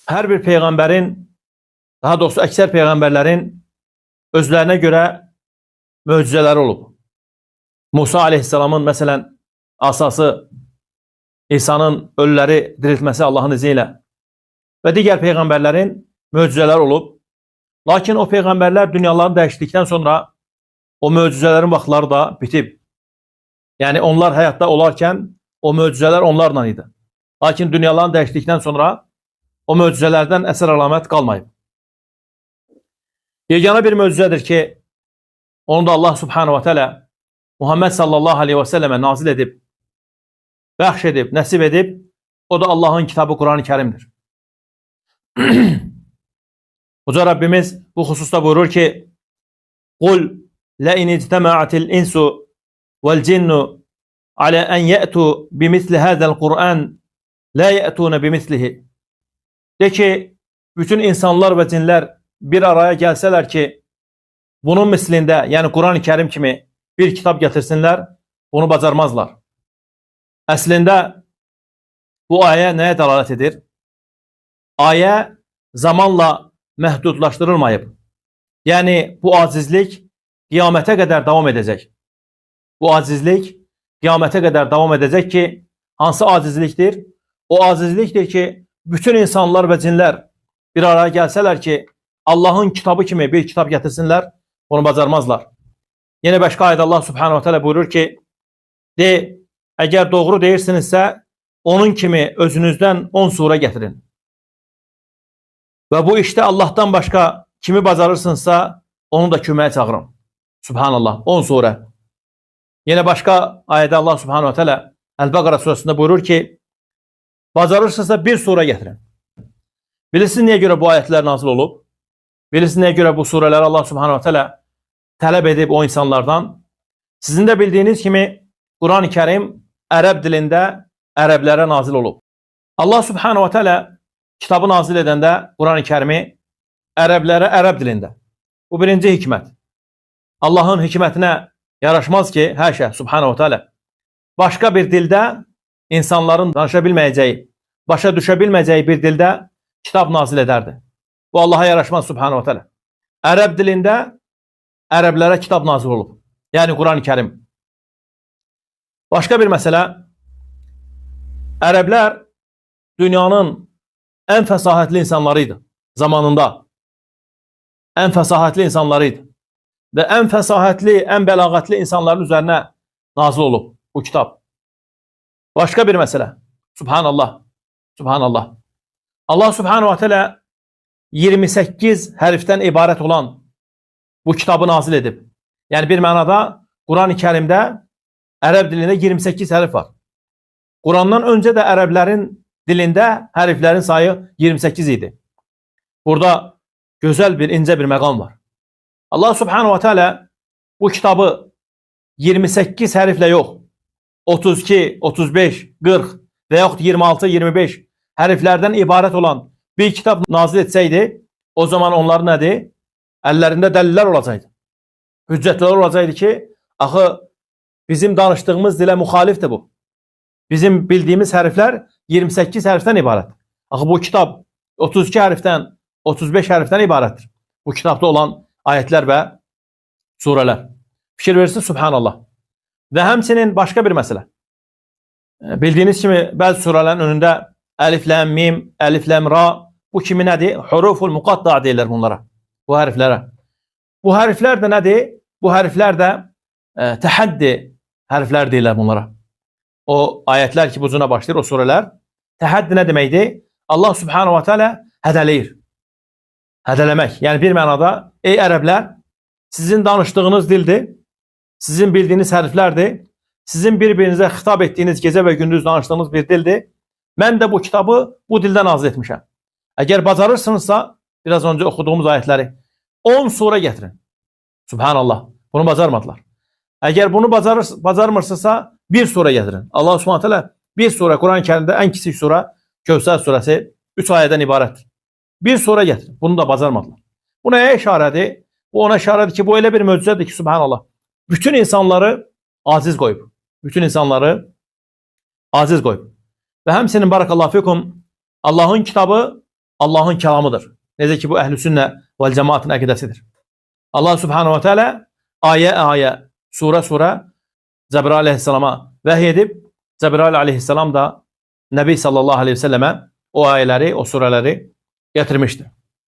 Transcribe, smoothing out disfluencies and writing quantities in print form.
Her bir peygamberin, daha doğrusu ekser peygamberlerin özlerine göre möcüzeleri olub. Musa aleyhisselamın mesela asası İsa'nın ölüleri diriltmesi Allah'ın izniyle ve diğer peygamberlerin möcüzeler olub. Lakin o peygamberler dünyalarını değiştikten sonra o möcüzelerin vaxtları da bitib. Yani onlar hayatta olarken o möcüzeler onlarla idi. Lakin dünyalarını değiştikten sonra o möcüzelerden eser alamet kalmayıb. Yegana bir möcüzedir ki onu da Allah subhanahu ve teala Muhammed sallallahu aleyhi ve selleme nazil edib, bəxş edib, nəsib edib. O da Allah'ın kitabı Kur'an-ı Kerim'dir. Uca Rabbimiz bu hususta buyurur ki: "Kul la in ictema'atil insu vel cinnu ala en ye'tu bimisli hadal Kur'an la ye'tuna bimislihi." De ki, bütün insanlar ve cinler bir araya gelseler ki bunun mislinde, yani Kur'an-ı Kerim kimi bir kitap getirsinler, bunu bacarmazlar. Əslində bu ayə nəyə dəlalət edir? Ayə zamanla məhdudlaşdırılmayıb. Yəni bu acizlik qiyamətə qədər davam edəcək. Bu acizlik qiyamətə qədər davam edəcək ki, hansı acizlikdir? O acizlikdir ki, bütün insanlar və cinlər bir araya gəlsələr ki, Allah'ın kitabı kimi bir kitap getirsinlər, onu bacarmazlar. Yine başka ayet Allah subhanahu wa ta'ala buyurur ki: "De, eğer doğru deyirsinizsə, onun kimi özünüzden 10 sure getirin. Ve bu işte Allah'tan başka kimi bacarırsınızsa, onu da köməyə çağırın." Subhanallah, 10 sure. Yine başka ayette Allah subhanahu wa ta'ala El-Bəqara suresinde buyurur ki: "Bacarırsınızsa bir sure getirin." Bilirsiniz niye göre bu ayetler nazil olub? Bilirsiniz niye göre bu sureler Allah subhanahu wa ta'ala talep edip o insanlardan? Sizin de bildiğiniz gibi Kur'an-ı Kerim Ərəb dilində Ərəblərə nazil olub. Allah subhanahu wa ta'ala kitabı nazil edəndə Kur'an-ı Kerimi Ərəblərə Ərəb dilində. Bu birinci hikmət. Allah'ın hikmətinə yaraşmaz ki, həşə subhanahu wa ta'ala başka bir dildə insanların danışabilməyəcəyi, başa düşebilməyəcəyi bir dildə kitap nazil ederdi. Bu Allah'a yaraşmaz subhanahu wa ta'ala. Ərəb dilində Ərəblərə kitap nazil olub. Yani Kur'an-ı Kerim. Başka bir mesele, Ərəblər dünyanın en fəsahətli insanlarıydı zamanında. En fəsahətli insanlarıydı. Ve en fəsahətli, en bəlağətli insanların üzerine nazil olub bu kitap. Başka bir mesele, subhanallah, subhanallah. Allah subhanahu wa ta'ala 28 hərfdən ibarət olan bu kitabı nazil edib. Yani bir manada Kur'an-ı Kerim'de Ərəb dilində 28 hərf var. Kur'an'dan önce de Ərəblərin dilində hərflərin sayı 28 idi. Burada güzel bir ince bir məqam var. Allah subhanahu wa ta'ala bu kitabı 28 hərflə yox, 32, 35, 40 və yaxud 26, 25 hərflərdən ibarət olan bir kitap nazil etsəydi, o zaman onlar nədir? Əllərində dəlillər olacaqdı. Hüccətlər olacaqdı ki, axı bizim danışdığımız dilə müxalifdir bu. Bizim bildiğimiz hərflər 28 hərfdən ibarət. Axı bu kitab 32 hərfdən, 35 hərfdən ibarətdir. Bu kitabda olan ayetler ve sureler. Fikir verirsin, subhanallah. Ve həmçinin başka bir mesele. Bildiğiniz kimi bazı surelerin önünde elif, lam, mim, elif, lam, ra, bu kimi nədir? Huruful muqatta deyirlər bunlara. Bu hərflərə. Bu hərflər də nədir? Bu hərflər də təhəddi hərflər deyirlər bunlara. O ayetler ki buzuna başlayır, o sureler. Təhəddi nə deməkdir? Allah subhanahu wa ta'ala hədələyir. Hədələmək. Yani bir manada, ey Ərəblər, sizin danıştığınız dildir, sizin bildiğiniz hərflərdir, sizin bir-birinizə xitab ettiğiniz gece ve gündüz danıştığınız bir dildir. Mən də bu kitabı bu dildə nazil etmişəm. Eğer bacarırsınızsa, biraz önce okuduğumuz ayetleri 10 sure getirin. Subhanallah. Bunu bacarmadılar. Eğer bunu bacarmırsınızsa bir sure getirin. Allah subhanahu teala bir sure, Kur'an-ı Kerim'de en kiçik sure, Kevser suresi 3 ayeden ibarettir. Bir sure getirin. Bunu da bacarmadılar. Bu neye işaretdir? Bu ona işaretdir ki bu öyle bir möcüzedir ki subhanallah. Bütün insanları aziz koyup. Bütün insanları aziz koyup. Ve hemsinin barakallahu fikum Allah'ın kitabı Allah'ın kelamıdır. Necə ki bu əhl-i sünnə və cemaatın əqidəsidir. Allah subhanahu wa ta'ala ayə, surə Cəbrail aleyhisselama vəhy edib, Cəbrail aleyhisselam da Nəbi sallallahu aleyhi ve selleme o ayələri, o surələri getirmiştir.